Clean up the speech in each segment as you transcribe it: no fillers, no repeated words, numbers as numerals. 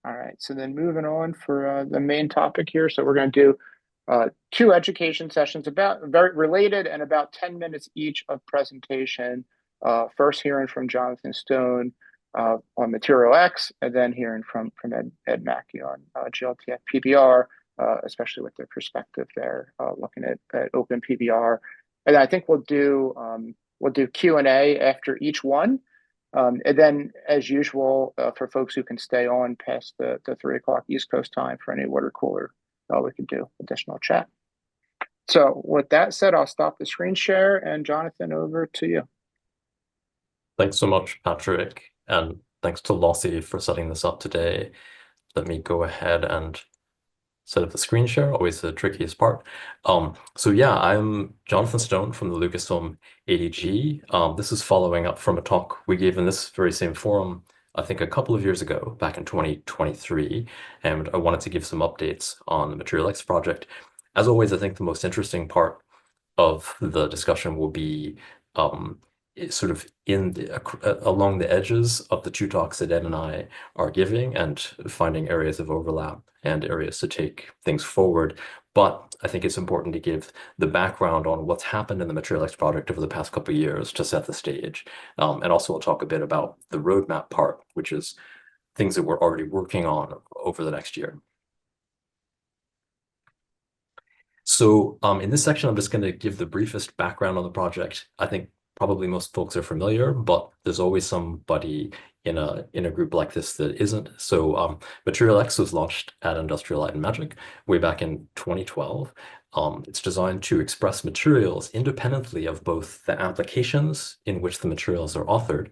All right, so then moving on for the main topic here. So we're going to do two education sessions about very related and about 10 minutes each of presentation. First hearing from Jonathan Stone on Material X, and then hearing from Ed Mackey on glTF PBR, especially with their perspective there, looking at open PBR. And I think we'll do Q&A after each one. And then, as usual, for folks who can stay on past the 3 o'clock East Coast time for any water cooler, we can do additional chat. So with that said, I'll stop the screen share, and Jonathan, over to you. Thanks so much, Patrick, and thanks to Lossie for setting this up today. Let me go ahead and set up the screen share, always the trickiest part. So yeah, I'm Jonathan Stone from the Lucasfilm ADG. This is following up from a talk we gave in this very same forum, I think a couple of years ago, back in 2023, and I wanted to give some updates on the Material X project. As always, I think the most interesting part of the discussion will be sort of along the edges of the two talks that Ed and I are giving, and finding areas of overlap and areas to take things forward. But I think it's important to give the background on what's happened in the Material X project over the past couple of years to set the stage. And also we'll talk a bit about the roadmap part, which is things that we're already working on over the next year. So in this section, I'm just going to give the briefest background on the project. I think probably most folks are familiar, but there's always somebody in a group like this that isn't. So Material X was launched at Industrial Light and Magic way back in 2012. It's designed to express materials independently of both the applications in which the materials are authored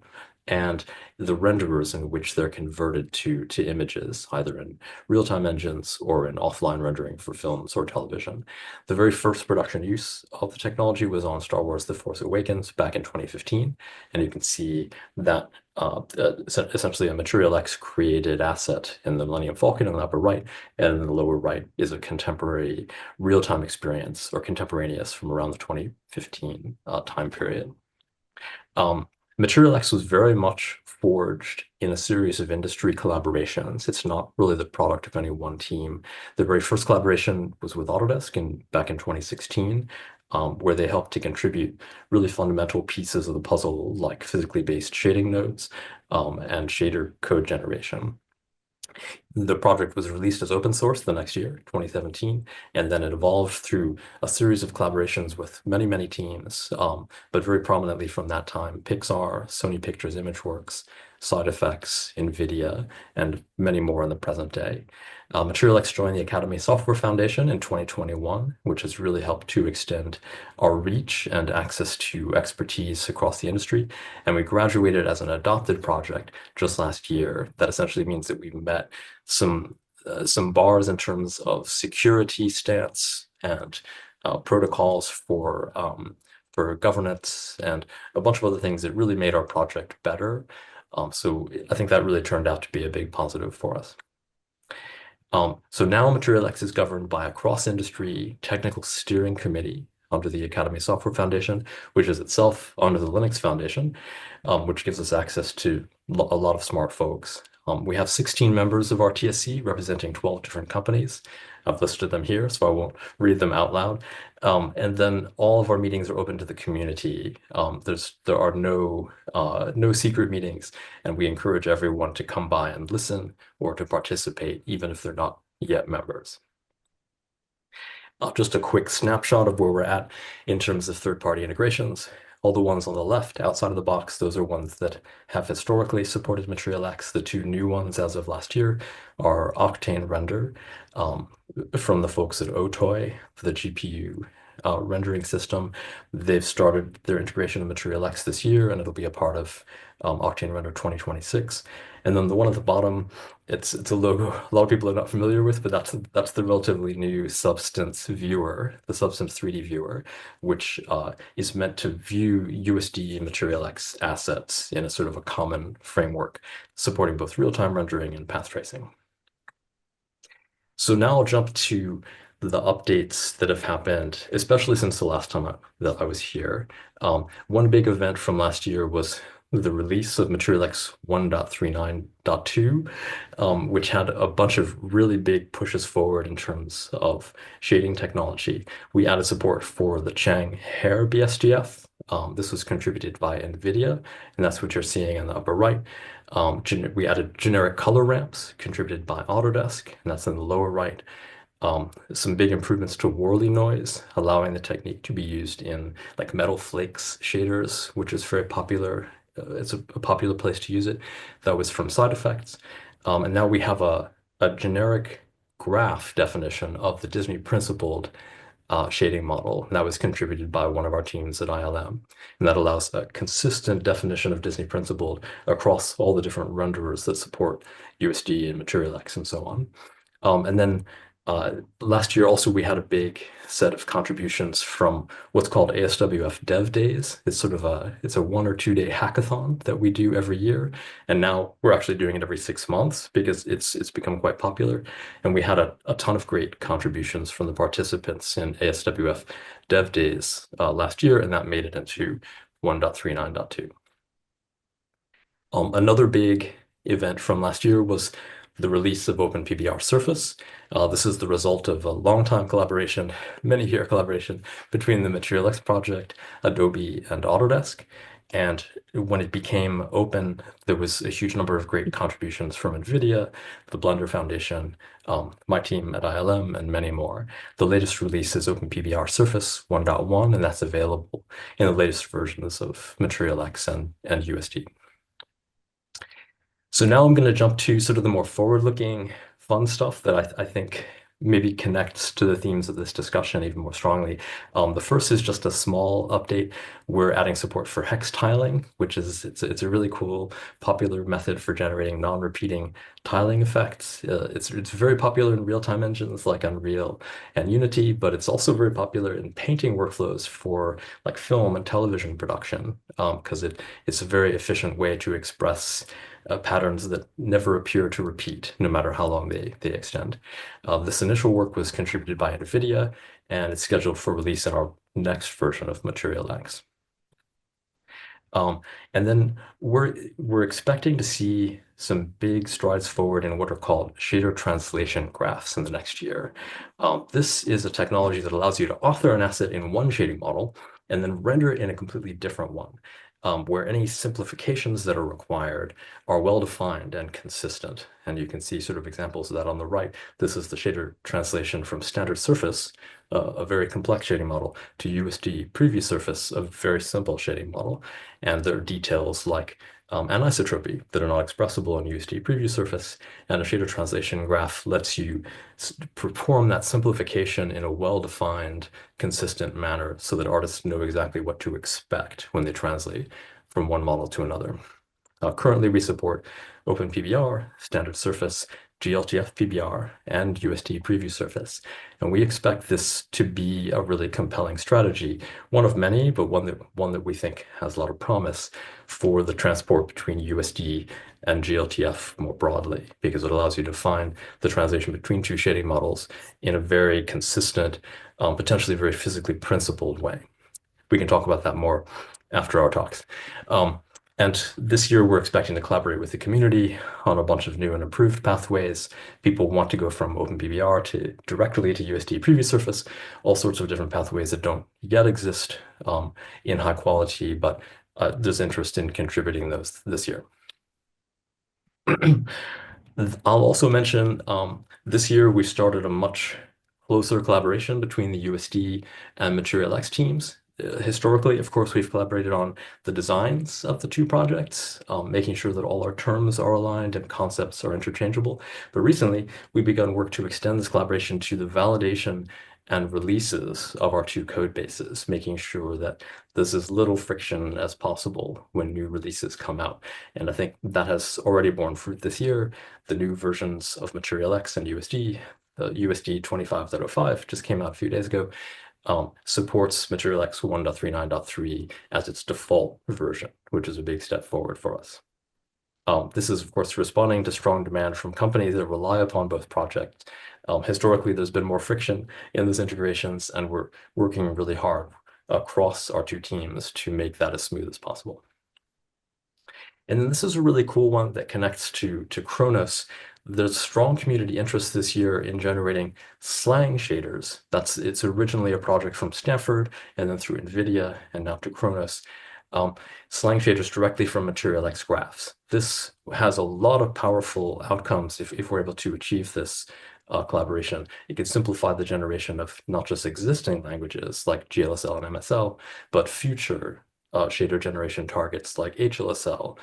and the renderers in which they're converted to images, either in real-time engines or in offline rendering for films or television. The very first production use of the technology was on Star Wars: The Force Awakens back in 2015, and you can see that essentially a Material X created asset in the Millennium Falcon in the upper right, and in the lower right is a contemporary real-time experience, or contemporaneous, from around the 2015 time period. Material X was very much forged in a series of industry collaborations. It's not really the product of any one team. The very first collaboration was with Autodesk back in 2016, where they helped to contribute really fundamental pieces of the puzzle, like physically based shading nodes and shader code generation. The project was released as open source the next year, 2017, and then it evolved through a series of collaborations with many, many teams, but very prominently from that time, Pixar, Sony Pictures Imageworks, Side Effects, NVIDIA, and many more in the present day. Material X joined the Academy Software Foundation in 2021, which has really helped to extend our reach and access to expertise across the industry. And we graduated as an adopted project just last year. That essentially means that we met some bars in terms of security stance and protocols for governance and a bunch of other things that really made our project better. So I think that really turned out to be a big positive for us. So now Material X is governed by a cross-industry technical steering committee under the Academy Software Foundation, which is itself under the Linux Foundation, which gives us access to a lot of smart folks. We have 16 members of our TSC representing 12 different companies. I've listed them here, so I won't read them out loud. And then all of our meetings are open to the community. There are no secret meetings, and we encourage everyone to come by and listen or to participate, even if they're not yet members. Just a quick snapshot of where we're at in terms of third-party integrations. All the ones on the left outside of the box, those are ones that have historically supported Material X. The two new ones as of last year are Octane Render from the folks at Otoy for the GPU rendering system. They've started their integration of Material X this year, and it'll be a part of Octane Render 2026. And then the one at the bottom, it's a logo a lot of people are not familiar with, but that's the relatively new Substance viewer, the Substance 3D viewer, which is meant to view USD and Material X assets in a sort of a common framework, supporting both real-time rendering and path tracing. So now I'll jump to the updates that have happened, especially since the last time that I was here. One big event from last year was the release of MaterialX 1.39.2, which had a bunch of really big pushes forward in terms of shading technology. We added support for the Chang hair BSDF. This was contributed by NVIDIA, and that's what you're seeing in the upper right. We added generic color ramps contributed by Autodesk, and that's in the lower right. Some big improvements to Worley noise, allowing the technique to be used in like metal flakes shaders, which is very popular. It's a popular place to use it. That was from side effects. And now we have a generic graph definition of the Disney principled shading model. And that was contributed by one of our teams at ILM. And that allows a consistent definition of Disney principled across all the different renderers that support USD and MaterialX and so on. And then last year also we had a big set of contributions from what's called ASWF Dev Days. It's sort of it's a 1 or 2 day hackathon that we do every year, and now we're actually doing it every 6 months because it's become quite popular. And we had a ton of great contributions from the participants in ASWF Dev Days last year, and that made it into 1.39.2. Another big event from last year was the release of OpenPBR Surface. This is the result of a long-time collaboration, many year collaboration between the MaterialX project, Adobe, and Autodesk. And when it became open, there was a huge number of great contributions from NVIDIA, the Blender Foundation, my team at ILM, and many more. The latest release is OpenPBR Surface 1.1, and that's available in the latest versions of MaterialX and USD. So now I'm going to jump to sort of the more forward-looking fun stuff that I think maybe connects to the themes of this discussion even more strongly. The first is just a small update. We're adding support for hex tiling, which is it's a really cool, popular method for generating non-repeating tiling effects. It's very popular in real-time engines like Unreal and Unity, but it's also very popular in painting workflows for like film and television production because it's a very efficient way to express patterns that never appear to repeat, no matter how long they extend. This initial work was contributed by NVIDIA, and it's scheduled for release in our next version of MaterialX. And then we're expecting to see some big strides forward in what are called shader translation graphs in the next year. This is a technology that allows you to author an asset in one shading model and then render it in a completely different one, where any simplifications that are required are well-defined and consistent. And you can see sort of examples of that on the right. This is the shader translation from standard surface, a very complex shading model, to USD preview surface, a very simple shading model. And there are details like anisotropy that are not expressible in USD preview surface, and a shader translation graph lets you perform that simplification in a well-defined, consistent manner so that artists know exactly what to expect when they translate from one model to another. Currently, we support OpenPBR, standard surface, glTF PBR, and USD preview surface. And we expect this to be a really compelling strategy, one of many, but one that we think has a lot of promise for the transport between USD and glTF more broadly, because it allows you to find the translation between two shading models in a very consistent, potentially very physically principled way. We can talk about that more after our talks. And this year, we're expecting to collaborate with the community on a bunch of new and improved pathways. People want to go from OpenPBR directly to USD preview surface, all sorts of different pathways that don't yet exist in high quality, but there's interest in contributing those this year. I'll also mention this year we started a much closer collaboration between the USD and MaterialX teams. Historically, of course, we've collaborated on the designs of the two projects, making sure that all our terms are aligned and concepts are interchangeable. But recently, we've begun work to extend this collaboration to the validation and releases of our two code bases, making sure that there's as little friction as possible when new releases come out. And I think that has already borne fruit this year. The new versions of MaterialX and USD, the USD 25.05 just came out a few days ago, supports MaterialX 1.39.3 as its default version, which is a big step forward for us. This is, of course, responding to strong demand from companies that rely upon both projects. Historically, there's been more friction in those integrations, and we're working really hard across our two teams to make that as smooth as possible. And then this is a really cool one that connects to Kronos. There's strong community interest this year in generating slang shaders. It's originally a project from Stanford, and then through NVIDIA, and now to Kronos. Um, Slang shaders directly from Material X graphs. This has a lot of powerful outcomes if we're able to achieve this collaboration. It can simplify the generation of not just existing languages like GLSL and MSL, but future shader generation targets like HLSL,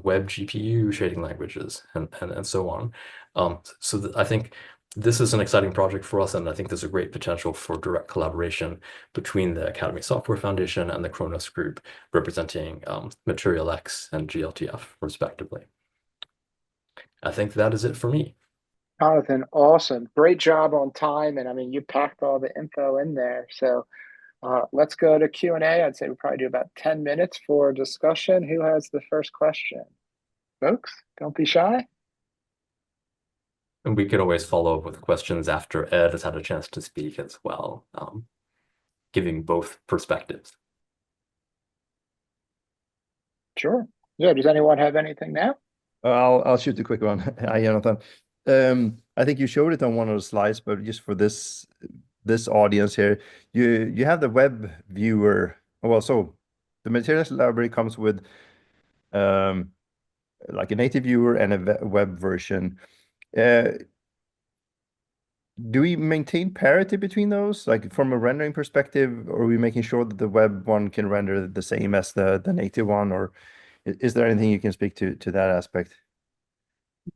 web GPU shading languages, and so on. I think this is an exciting project for us, and I think there's a great potential for direct collaboration between the Academy Software Foundation and the Kronos Group, representing Material X and glTF, respectively. I think that is it for me. Jonathan, awesome. Great job on time. And I mean, you packed all the info in there. So let's go to Q&A. I'd say we probably do about 10 minutes for discussion. Who has the first question? Folks, don't be shy. And we could always follow up with questions after Ed has had a chance to speak as well, giving both perspectives. Sure. Yeah, does anyone have anything now? I'll shoot a quick one. Hi, Jonathan. I think you showed it on one of the slides, but just for this audience here, you have the web viewer. Well, so the materials library comes with like a native viewer and a web version. Do we maintain parity between those? Like from a rendering perspective, or are we making sure that the web one can render the same as the native one, or is there anything you can speak to that aspect?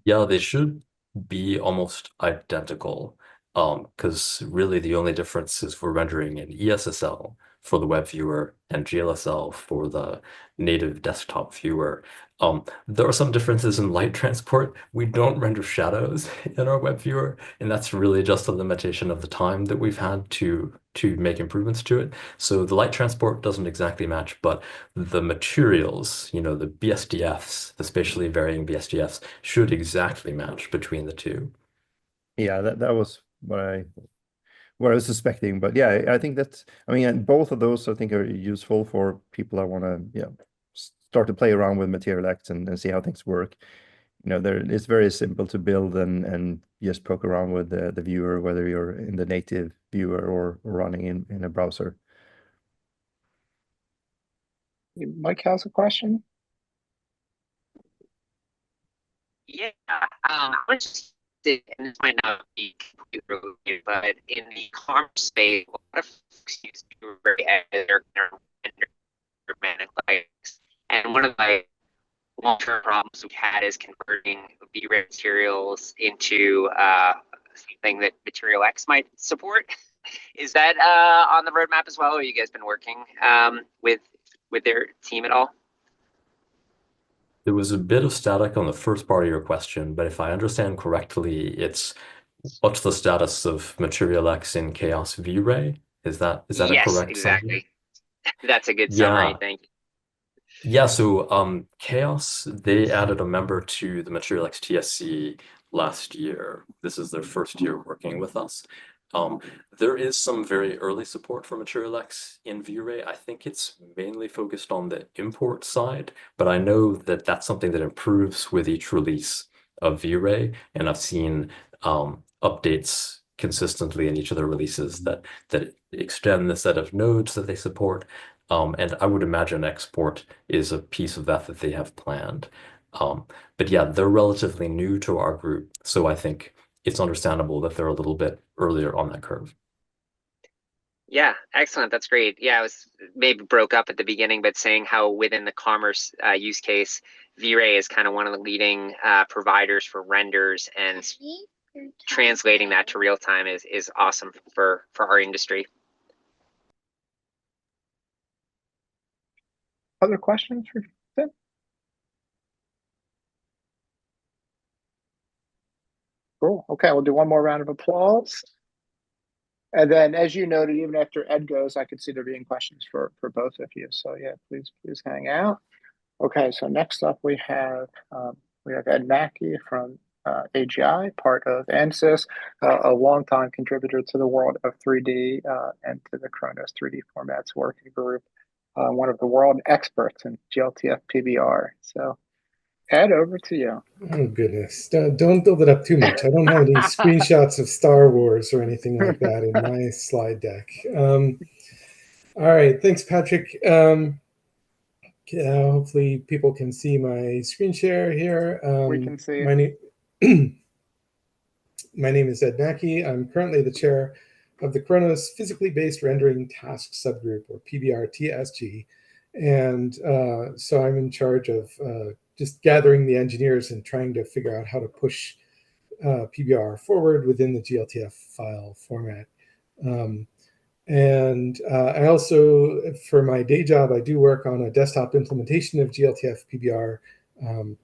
Yeah, they should be almost identical. Because really the only difference is we're rendering in ESSL for the web viewer and GLSL for the native desktop viewer. There are some differences in light transport. We don't render shadows in our web viewer, and that's really just a limitation of the time that we've had to make improvements to it. So the light transport doesn't exactly match, but the materials, the BSDFs, the spatially varying BSDFs, should exactly match between the two. Yeah, that was what I was suspecting. But yeah, I think that's, I mean, and both of those I think are useful for people that want to, start to play around with Material X and see how things work. It's very simple to build and just poke around with the viewer, whether you're in the native viewer or running in a browser. Mike has a question. Yeah, I was just thinking, and this might not be completely related, but in the commerce space, a lot of folks use very their likes, and one of the long-term problems we've had is converting V-Ray materials into something that Material X might support. Is that on the roadmap as well? Or have you guys been working with their team at all? There was a bit of static on the first part of your question, but if I understand correctly, it's what's the status of Material X in Chaos V-Ray? Is that a Yes, correct summary? exactly. That's a good summary. Yeah. Thank you. Yeah, so Chaos, they added a member to the Material X TSC last year. This is their first year working with us. Um, there is some very early support for Material X in V-Ray. I think it's mainly focused on the import side, but I know that that's something that improves with each release of V-Ray, and I've seen updates consistently in each of the releases that extend the set of nodes that they support. And I would imagine export is a piece of that they have planned. But yeah, they're relatively new to our group, so I think it's understandable that they're a little bit earlier on that curve. Yeah, excellent. That's great. Yeah, I was maybe broke up at the beginning, but saying how within the commerce use case, V-Ray is kind of one of the leading providers for renders, and translating that to real time is awesome for our industry. Other questions for Tim? Cool. Okay, we'll do one more round of applause. And then, as you noted, even after Ed goes, I could see there being questions for both of you. So yeah, please hang out. Okay, so next up we have Ed Mackey from AGI, part of ANSYS, a longtime contributor to the world of 3D and to the Kronos 3D formats working group, one of the world experts in glTF PBR. So Ed, over to you. Oh, goodness. Don't build it up too much. I don't have any screenshots of Star Wars or anything like that in my slide deck. All right. Thanks, Patrick. Hopefully people can see my screen share here. We can see my it. name my name is Ed Mackey. I'm currently the chair of the Kronos Physically Based Rendering Task Subgroup, or PBR-TSG. And so I'm in charge of just gathering the engineers and trying to figure out how to push PBR forward within the glTF file format. And I also, for my day job, I do work on a desktop implementation of glTF PBR,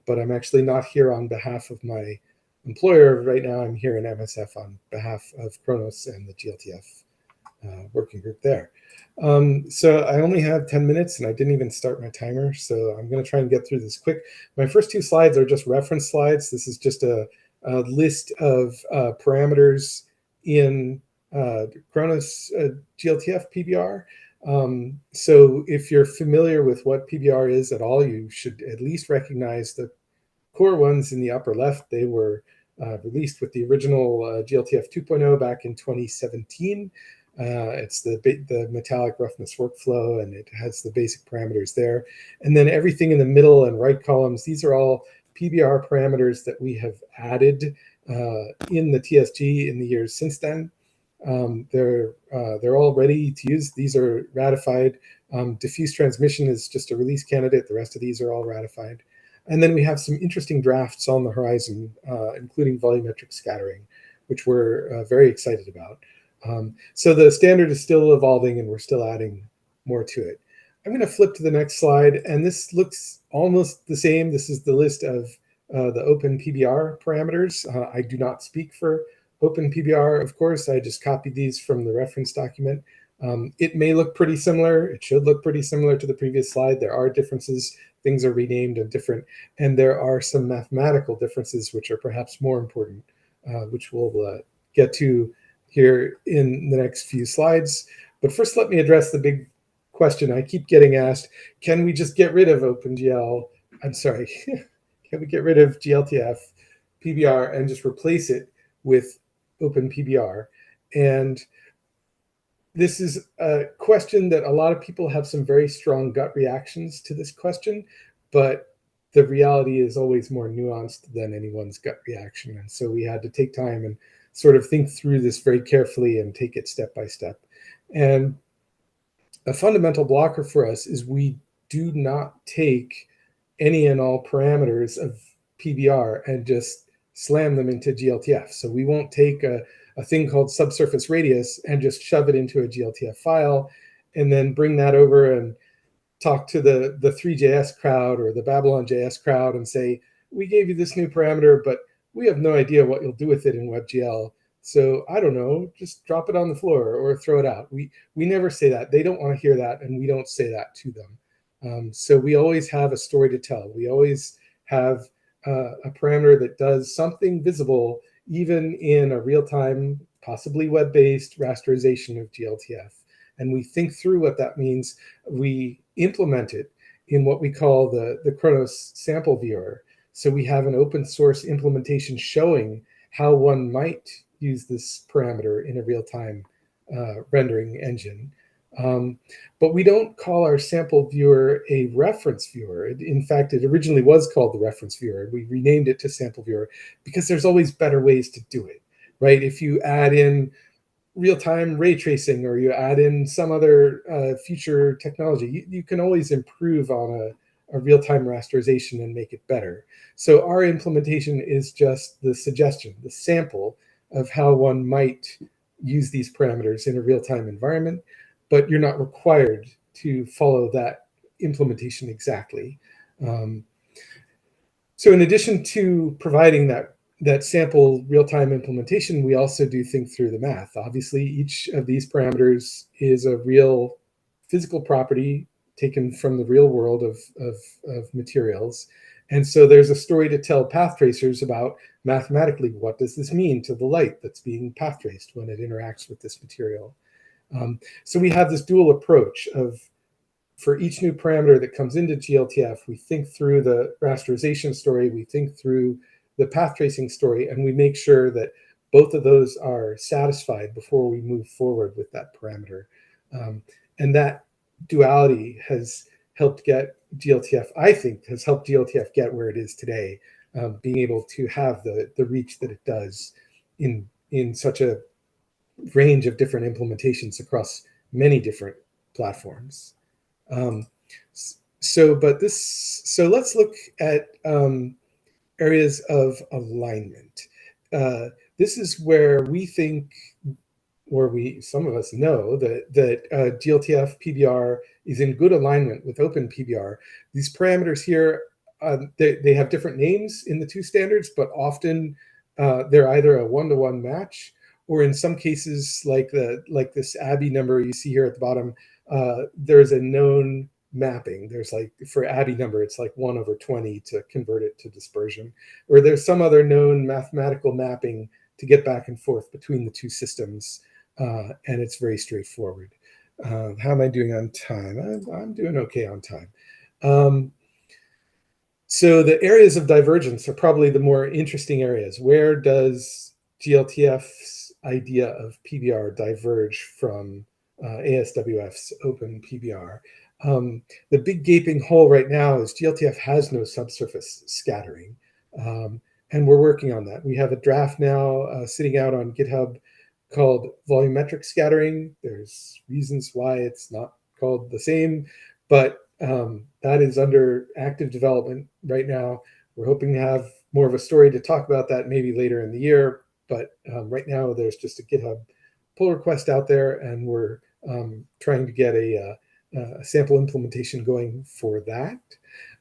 but I'm actually not here on behalf of my employer right now. I'm here in MSF on behalf of Kronos and the glTF working group there. So I only have 10 minutes and I didn't even start my timer. So I'm going to try and get through this quick. My first two slides are just reference slides. This is just a list of parameters in Kronos glTF PBR. So if you're familiar with what PBR is at all, you should at least recognize the core ones in the upper left. They were released with the original glTF 2.0 back in 2017. It's the metallic roughness workflow, and it has the basic parameters there. And then everything in the middle and right columns, these are all PBR parameters that we have added in the TSG in the years since then. They're all ready to use. These are ratified. Diffuse transmission is just a release candidate. The rest of these are all ratified. And then we have some interesting drafts on the horizon, including volumetric scattering, which we're very excited about. So the standard is still evolving and we're still adding more to it. I'm going to flip to the next slide, and this looks almost the same. This is the list of the open PBR parameters. I do not speak for open PBR, of course. I just copied these from the reference document. It may look pretty similar. It should look pretty similar to the previous slide. There are differences. Things are renamed and different. And there are some mathematical differences which are perhaps more important, which we'll get to here in the next few slides. But first, let me address the big question I keep getting asked. Can we just get rid of OpenGL? I'm sorry. Can we get rid of glTF PBR and just replace it with OpenPBR? And this is a question that a lot of people have some very strong gut reactions to this question, but the reality is always more nuanced than anyone's gut reaction. And so we had to take time and sort of think through this very carefully and take it step by step. And a fundamental blocker for us is we do not take any and all parameters of PBR and just slam them into glTF. So we won't take a thing called subsurface radius and just shove it into a glTF file and then bring that over and talk to the 3JS crowd or the Babylon JS crowd and say, we gave you this new parameter, but we have no idea what you'll do with it in WebGL. So I don't know, just drop it on the floor or throw it out. We never say that. They don't want to hear that, and we don't say that to them. So we always have a story to tell. We always have a parameter that does something visible, even in a real-time, possibly web-based rasterization of glTF. And we think through what that means. We implement it in what we call the Kronos sample viewer. So we have an open source implementation showing how one might use this parameter in a real-time rendering engine. But we don't call our sample viewer a reference viewer. In fact, it originally was called the reference viewer. We renamed it to sample viewer because there's always better ways to do it, right? If you add in real-time ray tracing or you add in some other future technology, you can always improve on a real-time rasterization and make it better. So our implementation is just the suggestion, the sample of how one might use these parameters in a real-time environment, but you're not required to follow that implementation exactly. So in addition to providing that sample real-time implementation, we also do think through the math. Obviously, each of these parameters is a real physical property taken from the real world of materials. And so there's a story to tell path tracers about mathematically, what does this mean to the light that's being path traced when it interacts with this material? So we have this dual approach of for each new parameter that comes into glTF, we think through the rasterization story, we think through the path tracing story, and we make sure that both of those are satisfied before we move forward with that parameter. And that duality has helped get glTF, I think, has helped glTF get where it is today, being able to have the reach that it does in such a range of different implementations across many different platforms. So let's look at areas of alignment. This is where we think, or some of us know that glTF PBR is in good alignment with Open PBR. These parameters here, they have different names in the two standards, but often they're either a one-to-one match, or in some cases, like this ABI number you see here at the bottom, there's a known mapping. There's like, for ABI number, it's like 1/20 to convert it to dispersion, or there's some other known mathematical mapping to get back and forth between the two systems, and it's very straightforward. How am I doing on time? I'm doing okay on time. So the areas of divergence are probably the more interesting areas. Where does glTF's idea of PBR diverge from ASWF's Open PBR? The big gaping hole right now is glTF has no subsurface scattering, and we're working on that. We have a draft now sitting out on GitHub called volumetric scattering. There's reasons why it's not called the same, but that is under active development right now. We're hoping to have more of a story to talk about that maybe later in the year, but right now there's just a GitHub pull request out there, and we're trying to get a sample implementation going for that.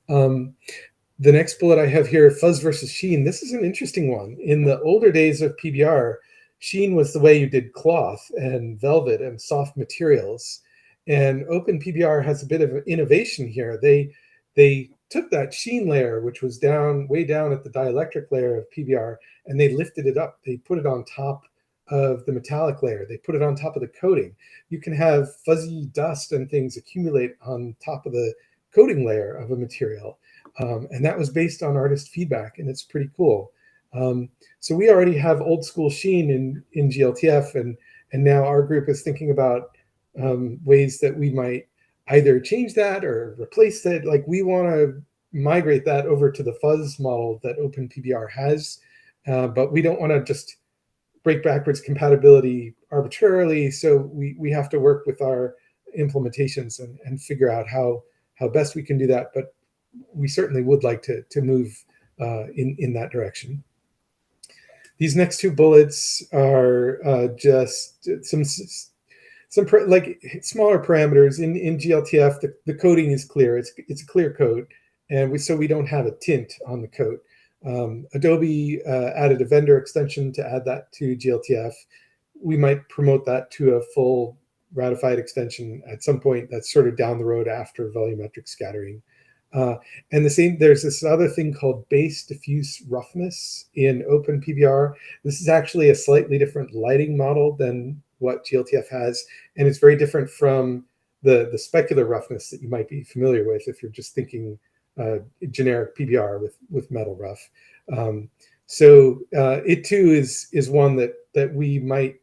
The next bullet I have here, fuzz versus sheen. This is an interesting one. In the older days of PBR, sheen was the way you did cloth and velvet and soft materials. And Open PBR has a bit of an innovation here. They took that sheen layer, which was way down at the dielectric layer of PBR, and they lifted it up. They put it on top of the metallic layer. They put it on top of the coating. You can have fuzzy dust and things accumulate on top of the coating layer of a material. And that was based on artist feedback, and it's pretty cool. So we already have old school sheen in glTF, and now our group is thinking about ways that we might either change that or replace it. Like, we want to migrate that over to the fuzz model that Open PBR has, but we don't want to just break backwards compatibility arbitrarily. So we have to work with our implementations and figure out how best we can do that. But we certainly would like to move in that direction. These next two bullets are just some like smaller parameters in glTF. The coding is clear. It's a clear code, and so we don't have a tint on the code. Adobe added a vendor extension to add that to glTF. We might promote that to a full ratified extension at some point. That's sort of down the road after volumetric scattering. And there's this other thing called base diffuse roughness in Open PBR. This is actually a slightly different lighting model than what glTF has, and it's very different from the specular roughness that you might be familiar with if you're just thinking generic PBR with metal rough. So it too is one that we might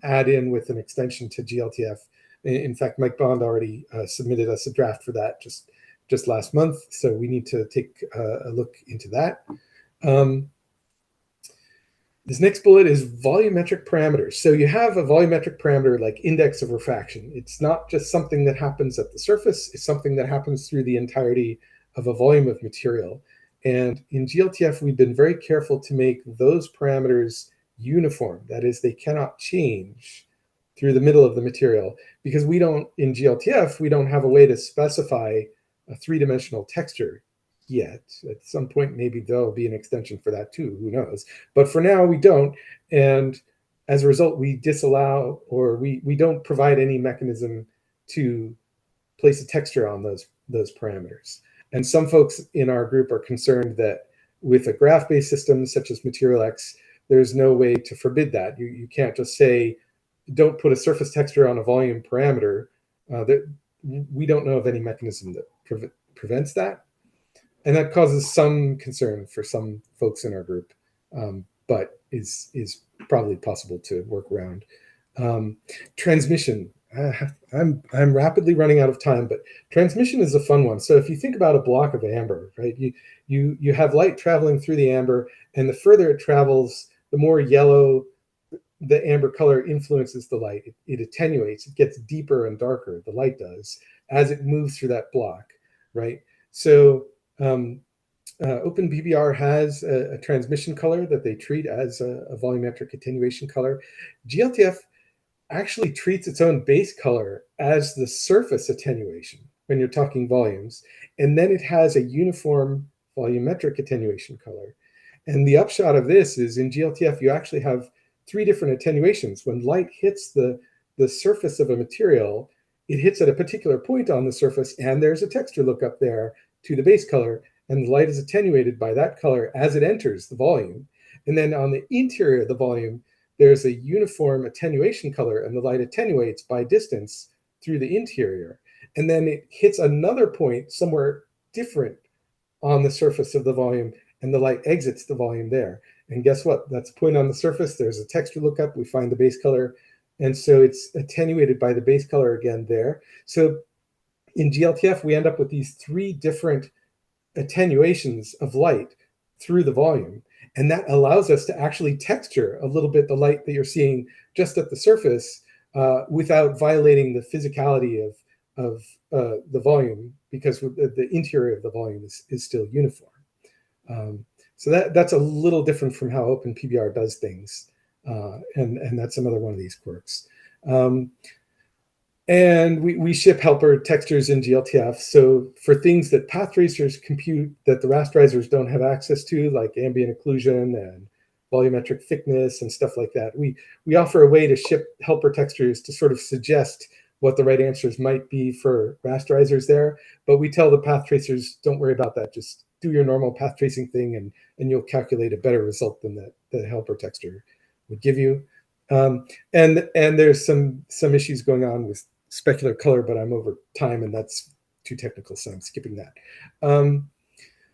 add in with an extension to glTF. In fact, Mike Bond already submitted us a draft for that just last month, so we need to take a look into that. This next bullet is volumetric parameters. So you have a volumetric parameter like index of refraction. It's not just something that happens at the surface, it's something that happens through the entirety of a volume of material. And in glTF, we've been very careful to make those parameters uniform. That is, they cannot change through the middle of the material, because in glTF, we don't have a way to specify a three-dimensional texture yet. At some point, maybe there'll be an extension for that too, who knows? But for now, we don't. And as a result, we disallow, or we don't provide any mechanism to place a texture on those parameters. And some folks in our group are concerned that with a graph-based system such as MaterialX, there's no way to forbid that. You can't just say, don't put a surface texture on a volume parameter. we don't know of any mechanism that prevents that. And that causes some concern for some folks in our group, but is probably possible to work around. Transmission. I'm rapidly running out of time, but transmission is a fun one. So if you think about a block of amber, right? You have light traveling through the amber, and the further it travels, the more yellow the amber color influences the light. It attenuates. It gets deeper and darker. The light does as it moves through that block, right? So OpenPBR has a transmission color that they treat as a volumetric attenuation color. glTF actually treats its own base color as the surface attenuation when you're talking volumes. And then it has a uniform volumetric attenuation color. And the upshot of this is in glTF, you actually have 3 different attenuations. When light hits the surface of a material, it hits at a particular point on the surface, and there's a texture lookup there to the base color, and the light is attenuated by that color as it enters the volume. And then on the interior of the volume, there's a uniform attenuation color, and the light attenuates by distance through the interior. And then it hits another point somewhere different on the surface of the volume, and the light exits the volume there. And guess what? That's a point on the surface. There's a texture lookup. We find the base color. And so it's attenuated by the base color again there. So in glTF, we end up with these 3 different attenuations of light through the volume. And that allows us to actually texture a little bit the light that you're seeing just at the surface without violating the physicality of the volume, because the interior of the volume is still uniform. So that's a little different from how OpenPBR does things. And that's another one of these quirks. And we ship helper textures in glTF. So for things that path tracers compute that the rasterizers don't have access to, like ambient occlusion and volumetric thickness and stuff like that, we offer a way to ship helper textures to sort of suggest what the right answers might be for rasterizers there. But we tell the path tracers, don't worry about that. Just do your normal path tracing thing, and you'll calculate a better result than that helper texture would give you. And there's some issues going on with specular color, but I'm over time and that's too technical, so I'm skipping that.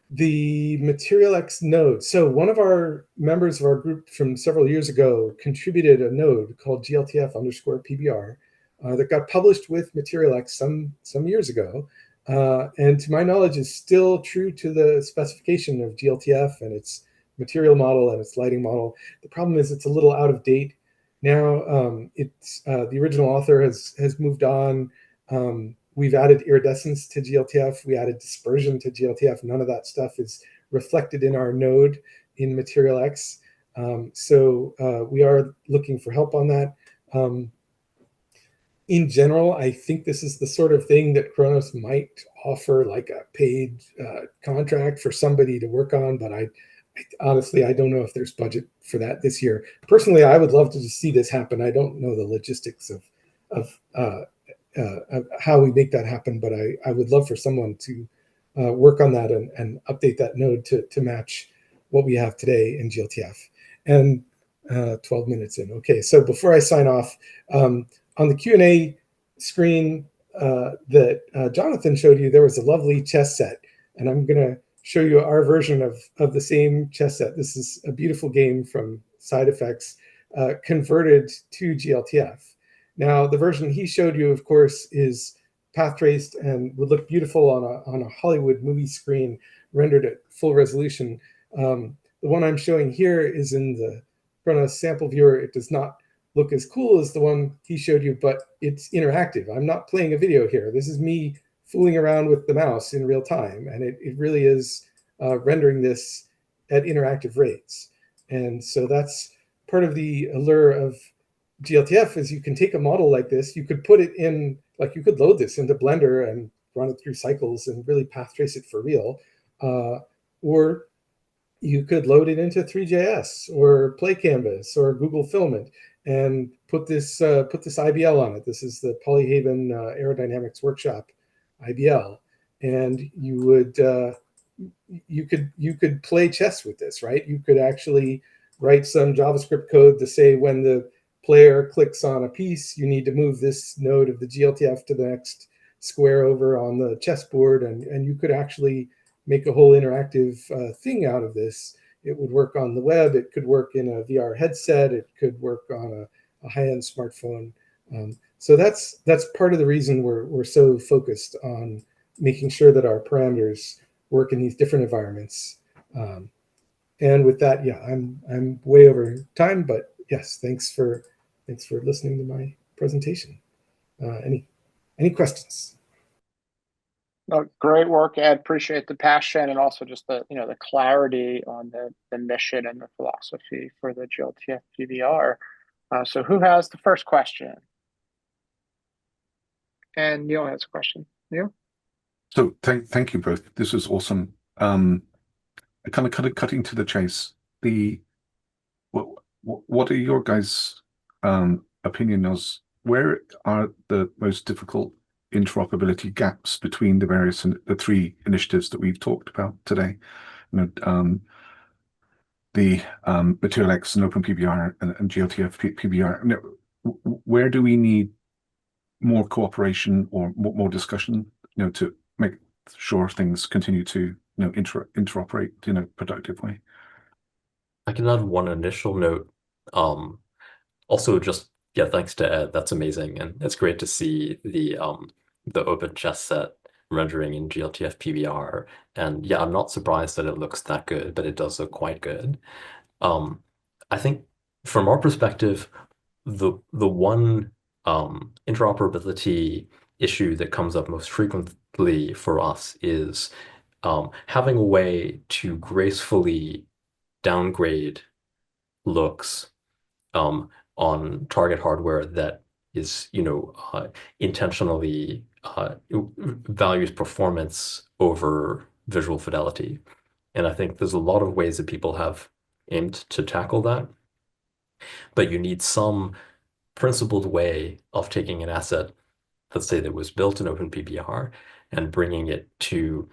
The MaterialX node. So one of our members of our group from several years ago contributed a node called glTF_PBR that got published with MaterialX some years ago. And to my knowledge is still true to the specification of glTF and its material model and its lighting model. The problem is it's a little out of date now. It's the original author has moved on. We've added iridescence to glTF. We added dispersion to glTF. None of that stuff is reflected in our node in MaterialX. So we are looking for help on that. In general, I think this is the sort of thing that Khronos might offer, like a paid contract for somebody to work on, but honestly, I don't know if there's budget for that this year. Personally, I would love to just see this happen. I don't know the logistics of how we make that happen, but I would love for someone to work on that and update that node to match what we have today in glTF. And 12 minutes in. Okay, so before I sign off, on the Q&A screen that Jonathan showed you, there was a lovely chess set, and I'm going to show you our version of the same chess set. This is a beautiful game from Side Effects converted to glTF. Now, the version he showed you, of course, is path traced and would look beautiful on a Hollywood movie screen rendered at full resolution. The one I'm showing here is in the Khronos sample viewer. It does not look as cool as the one he showed you, but it's interactive. I'm not playing a video here. This is me fooling around with the mouse in real time, and it really is rendering this at interactive rates. And so that's part of the allure of glTF, is you can take a model like this, you could put it in, like you could load this into Blender and run it through cycles and really path trace it for real, or you could load it into Three.js or Play Canvas or Google Filament and put this IBL on it. This is the Polyhaven Aerodynamics Workshop IBL, and you could play chess with this, right? You could actually write some JavaScript code to say when the player clicks on a piece, you need to move this node of the glTF to the next square over on the chessboard, and you could actually make a whole interactive thing out of this. It would work on the web. It could work in a VR headset. It could work on a high-end smartphone. So that's part of the reason we're so focused on making sure that our parameters work in these different environments. And with that, yeah, I'm way over time, but yes, thanks for listening to my presentation. Any questions? Great work, Ed. Appreciate the passion and also just the the clarity on the mission and the philosophy for the glTF PBR. So who has the first question? And Neil has a question. Neil? So thank you both. This was awesome. Kind of cutting to the chase. What are your guys' opinion as where are the most difficult interoperability gaps between the three initiatives that we've talked about today? You know, the Material X and OpenPBR and glTF PBR. You know, where do we need more cooperation or more discussion? You know, to make sure things continue to interoperate in a productive way. I can add one initial note. Also, just thanks to Ed. That's amazing, and it's great to see the open chess set rendering in glTF PBR. And yeah, I'm not surprised that it looks that good, but it does look quite good. I think from our perspective, the one interoperability issue that comes up most frequently for us is having a way to gracefully downgrade looks on target hardware that is, intentionally values performance over visual fidelity. And I think there's a lot of ways that people have aimed to tackle that, but you need some principled way of taking an asset, let's say that was built in OpenPBR, and bringing it to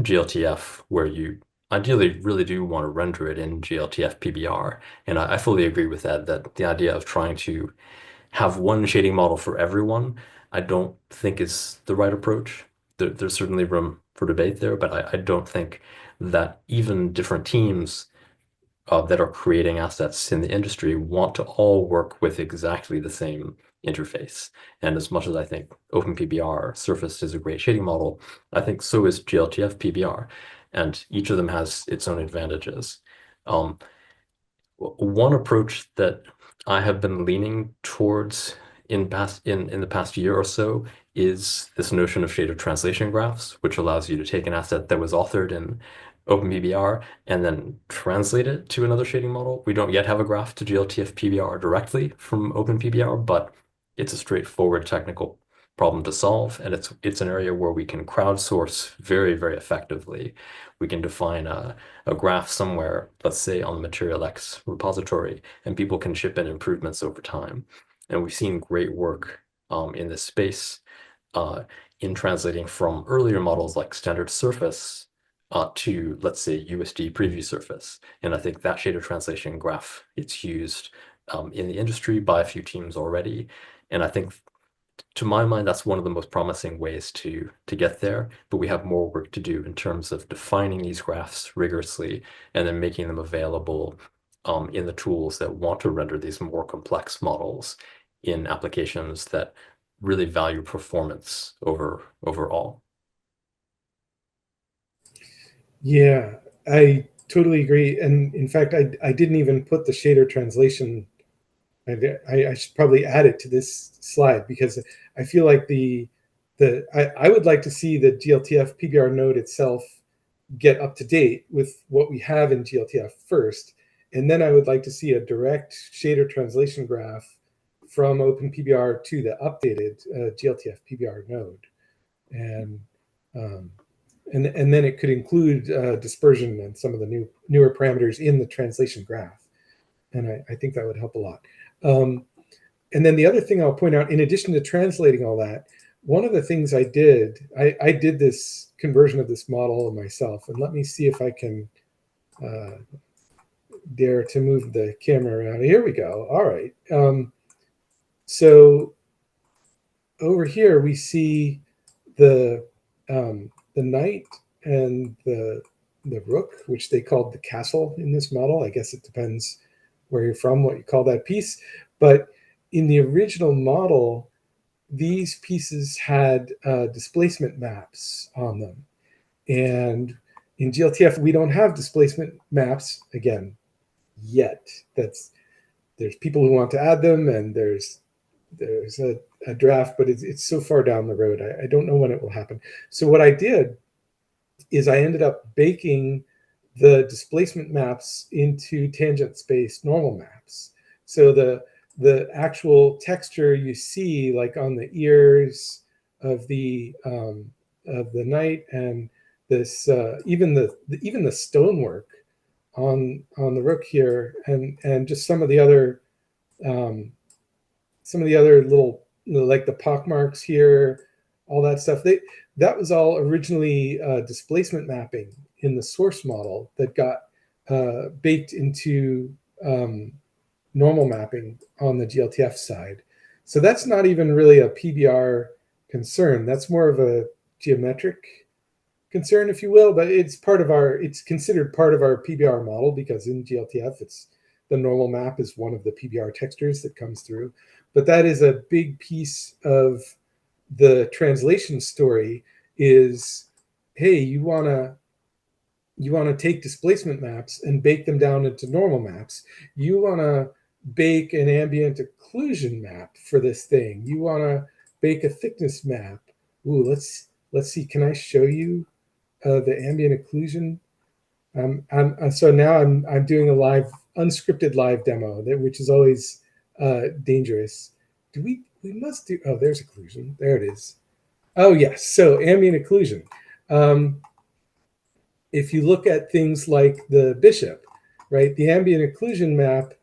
glTF, where you ideally really do want to render it in glTF PBR. And I fully agree with that the idea of trying to have one shading model for everyone, I don't think is the right approach. There's certainly room for debate there, but I don't think that even different teams that are creating assets in the industry want to all work with exactly the same interface. And as much as I think OpenPBR Surface is a great shading model, I think so is glTF PBR, and each of them has its own advantages. One approach that I have been leaning towards in the past year or so is this notion of shader translation graphs, which allows you to take an asset that was authored in OpenPBR and then translate it to another shading model. We don't yet have a graph to glTF PBR directly from OpenPBR, but it's a straightforward technical problem to solve, and it's an area where we can crowdsource very, very effectively. We can define a graph somewhere, let's say on the Material X repository, and people can ship in improvements over time. And we've seen great work in this space in translating from earlier models like standard surface to, let's say, USD preview surface. And I think that shader translation graph, it's used in the industry by a few teams already. And I think, to my mind, that's one of the most promising ways to get there, but we have more work to do in terms of defining these graphs rigorously and then making them available in the tools that want to render these more complex models in applications that really value performance overall. Yeah, I totally agree. And in fact, I didn't even put the shader translation. I should probably add it to this slide, because I feel like I would like to see the glTF PBR node itself get up to date with what we have in glTF first, and then I would like to see a direct shader translation graph from OpenPBR to the updated glTF PBR node, and then it could include dispersion and some of the newer parameters in the translation graph, and I think that would help a lot. And then the other thing I'll point out, in addition to translating all that, one of the things I did this conversion of this model myself, and let me see if I can dare to move the camera around. Here we go. All right. So over here we see the knight and the rook, which they called the castle in this model. I guess it depends where you're from, what you call that piece. But in the original model, these pieces had displacement maps on them. And in glTF, we don't have displacement maps, again, yet. There's people who want to add them, and there's a draft, but it's so far down the road. I don't know when it will happen. So what I did is I ended up baking the displacement maps into tangent space normal maps. So the actual texture you see, like on the ears of the knight, and this even the stonework on the rook here, and just some of the other little, like the pockmarks here, all that stuff. That was all originally displacement mapping in the source model that got baked into normal mapping on the glTF side. So that's not even really a PBR concern. That's more of a geometric concern, if you will, but it's considered part of our PBR model, because in glTF, the normal map is one of the PBR textures that comes through. But that is a big piece of the translation story is, hey, you want to take displacement maps and bake them down into normal maps. You want to bake an ambient occlusion map for this thing. You want to bake a thickness map. Ooh, let's see. Can I show you the ambient occlusion? So now I'm doing a unscripted live demo, which is always dangerous. We must do, oh, there's occlusion. There it is. Oh, yes. So ambient occlusion. If you look at things like the bishop, right, the ambient occlusion map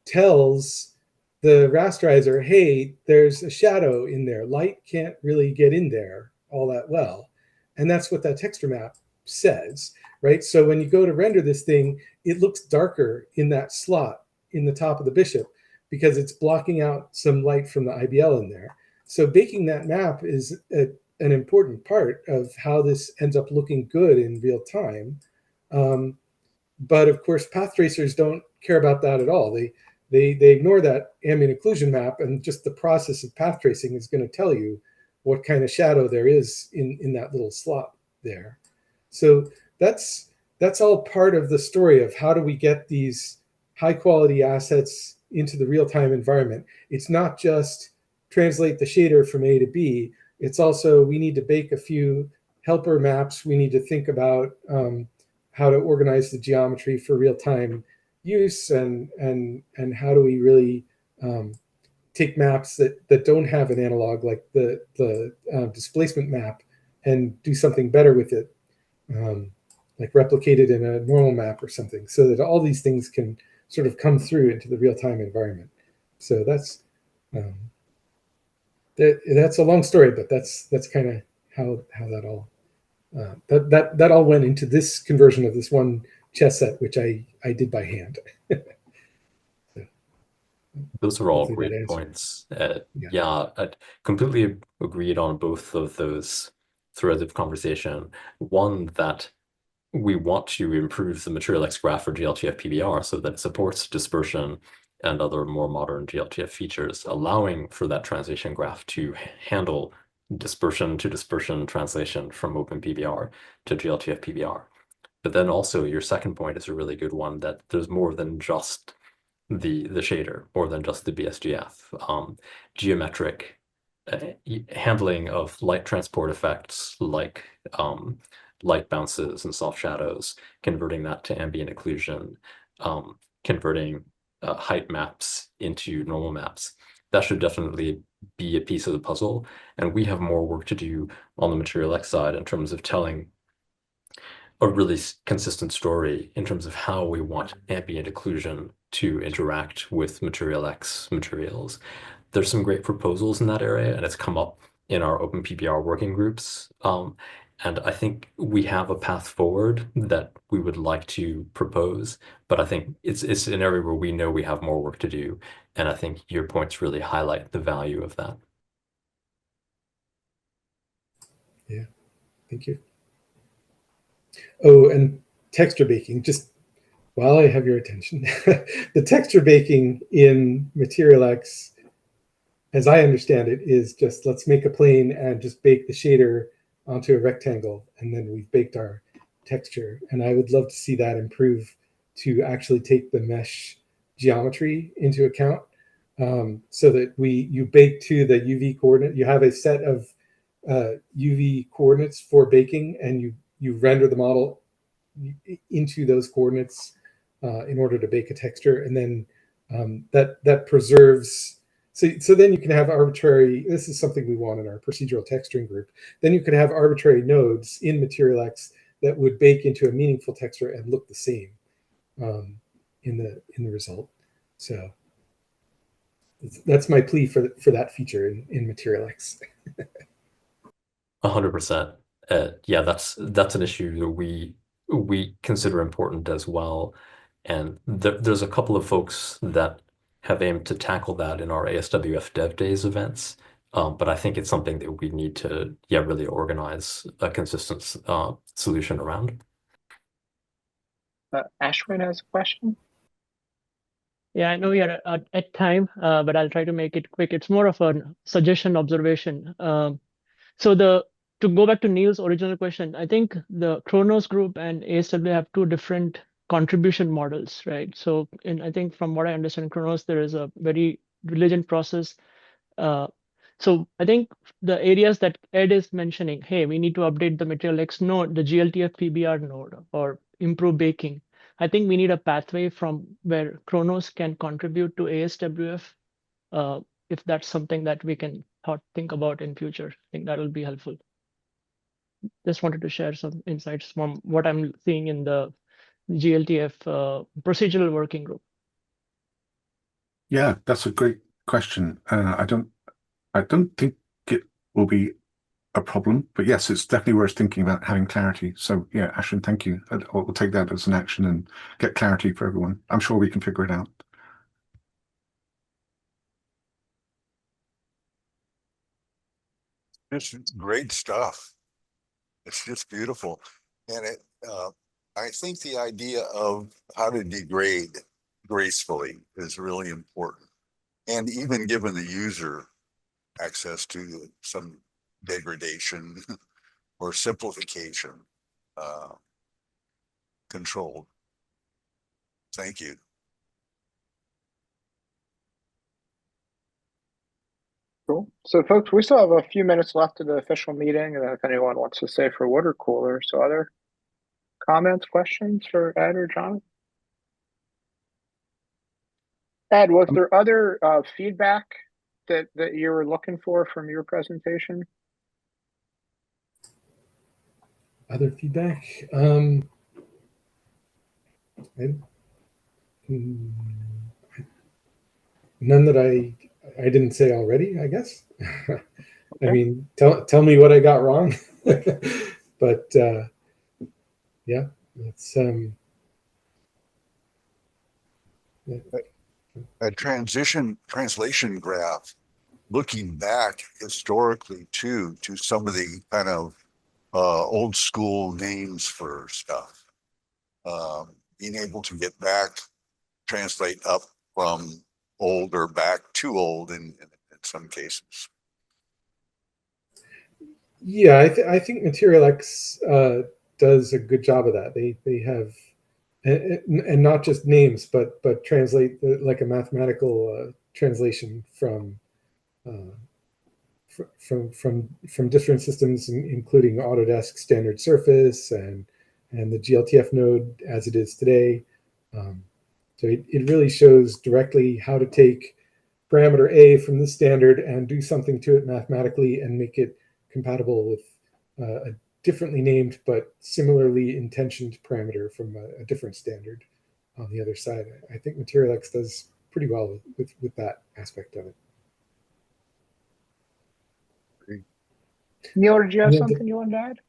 tells the rasterizer, hey, there's a shadow in there. Light can't really get in there all that well. And that's what that texture map says, right? So when you go to render this thing, it looks darker in that slot in the top of the bishop because it's blocking out some light from the IBL in there. So baking that map is an important part of how this ends up looking good in real time. But of course, path tracers don't care about that at all. They ignore that ambient occlusion map, and just the process of path tracing is going to tell you what kind of shadow there is in that little slot there. So that's all part of the story of how do we get these high quality assets into the real-time environment. It's not just translate the shader from A to B. It's also, we need to bake a few helper maps. We need to think about how to organize the geometry for real-time use, and how do we really take maps that don't have an analog, like the displacement map, and do something better with it, like replicate it in a normal map or something, so that all these things can sort of come through into the real-time environment. So that's a long story, but that's kind of how that all that all went into this conversion of this one chess set, which I did by hand. Those are all great points. Yeah, I completely agreed on both of those threads of conversation. One, that we want to improve the material X graph for glTF PBR so that it supports dispersion and other more modern glTF features, allowing for that translation graph to handle dispersion to dispersion translation from OpenPBR to glTF PBR. But then also your second point is a really good one, that there's more than just the shader, more than just the BSGF. Geometric handling of light transport effects, like light bounces and soft shadows, converting that to ambient occlusion, converting height maps into normal maps. That should definitely be a piece of the puzzle. And we have more work to do on the Material X side in terms of telling a really consistent story in terms of how we want ambient occlusion to interact with Material X materials. There's some great proposals in that area, and it's come up in our OpenPBR working groups. And I think we have a path forward that we would like to propose, but I think it's an area where we know we have more work to do. And I think your points really highlight the value of that. Yeah, thank you. Oh, and texture baking, just while I have your attention, the texture baking in MaterialX, as I understand it, is just let's make a plane and just bake the shader onto a rectangle, and then we've baked our texture. And I would love to see that improve to actually take the mesh geometry into account, so that you bake to the UV coordinate. You have a set of UV coordinates for baking, and you render the model into those coordinates in order to bake a texture, and then that preserves. So then you can have arbitrary. This is something we want in our procedural texturing group. Then you could have arbitrary nodes in MaterialX that would bake into a meaningful texture and look the same in the result. So that's my plea for that feature in MaterialX. 100%. Yeah, that's an issue that we consider important as well. And there's a couple of folks that have aimed to tackle that in our ASWF Dev Days events. But I think it's something that we need to, really organize a consistent solution around. Ashwin has a question. Yeah, I know we are at time, but I'll try to make it quick. It's more of a suggestion, observation. So to go back to Neil's original question, I think the Kronos group and ASW have two different contribution models, right? So I think from what I understand, Kronos, there is a very diligent process. So I think the areas that Ed is mentioning, hey, we need to update the MaterialX node, the glTF PBR node, or improve baking. I think we need a pathway from where Kronos can contribute to ASWF. If that's something that we can think about in future, I think that will be helpful. Just wanted to share some insights from what I'm seeing in the glTF procedural working group. Yeah, that's a great question. I don't think it will be a problem, but yes, it's definitely worth thinking about having clarity. So yeah, Ashwin, thank you. We'll take that as an action and get clarity for everyone. I'm sure we can figure it out. It's great stuff. It's just beautiful. And I think the idea of how to degrade gracefully is really important. And even given the user access to some degradation or simplification controlled. Thank you. Cool. So folks, we still have a few minutes left of the official meeting, and if anyone wants to stay for water cooler. So other comments, questions for Ed or John? Ed, was there other feedback that you were looking for from your presentation? Other feedback? None that I didn't say already, I guess. Okay. I mean, tell me what I got wrong. But yeah, it's a translation graph looking back historically to some of the kind of old school names for stuff. Being able to get back, translate up from old or back to old in some cases. Yeah, I think MaterialX does a good job of that. They have, and not just names, but translate like a mathematical translation from different systems, including Autodesk Standard Surface and the glTF node as it is today. So it really shows directly how to take parameter A from the standard and do something to it mathematically and make it compatible with a differently named but similarly intentioned parameter from a different standard on the other side. I think MaterialX does pretty well with that aspect of it. Neil, did you have something you wanted to add?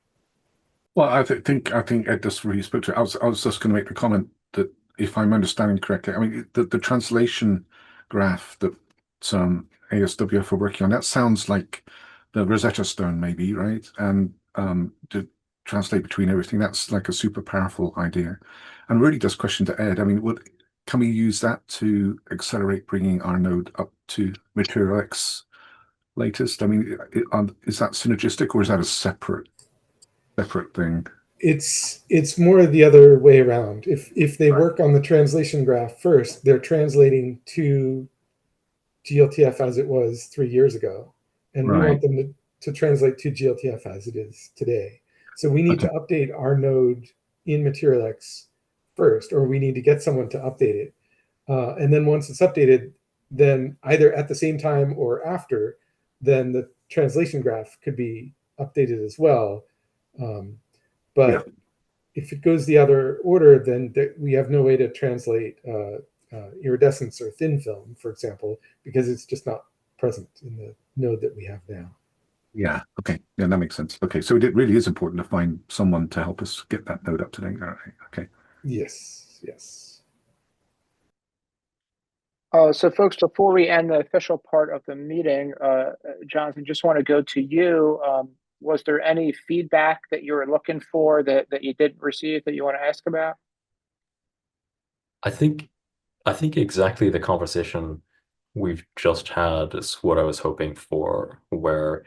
Well, I think Ed just really spoke to it. I was just going to make the comment that if I'm understanding correctly, I mean the translation graph that ASWF are working on, that sounds like the Rosetta Stone, maybe, right? And to translate between everything. That's like a super powerful idea. And really just question to Ed, I mean, can we use that to accelerate bringing our node up to Material X latest? I mean, is that synergistic or is that a separate thing? It's more the other way around. If they work on the translation graph first, they're translating to glTF as it was 3 years ago, and we want them to translate to glTF as it is today. So we need to update our node in Material X first, or we need to get someone to update it. And then once it's updated, then either at the same time or after, then the translation graph could be updated as well. But if it goes the other order, then we have no way to translate iridescence or thin film, for example, because it's just not present in the node that we have now. Yeah. Okay. Yeah, that makes sense. Okay. So it really is important to find someone to help us get that node up to date. All right. Okay. Yes. Yes. So folks, before we end the official part of the meeting, Jonathan, just want to go to you. Was there any feedback that you were looking for that you didn't receive that you want to ask about? I think exactly the conversation we've just had is what I was hoping for, where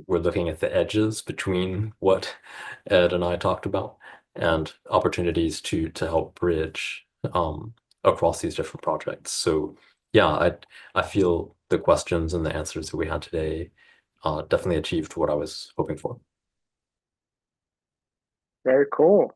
we're looking at the edges between what Ed and I talked about and opportunities to help bridge across these different projects. So yeah, I feel the questions and the answers that we had today definitely achieved what I was hoping for. Very cool.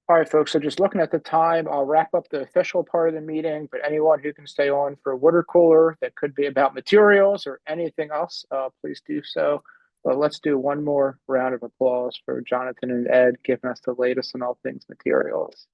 All right, folks, so just looking at the time, I'll wrap up the official part of the meeting, but anyone who can stay on for a water cooler that could be about materials or anything else, please do so. But let's do one more round of applause for Jonathan and Ed giving us the latest on all things materials.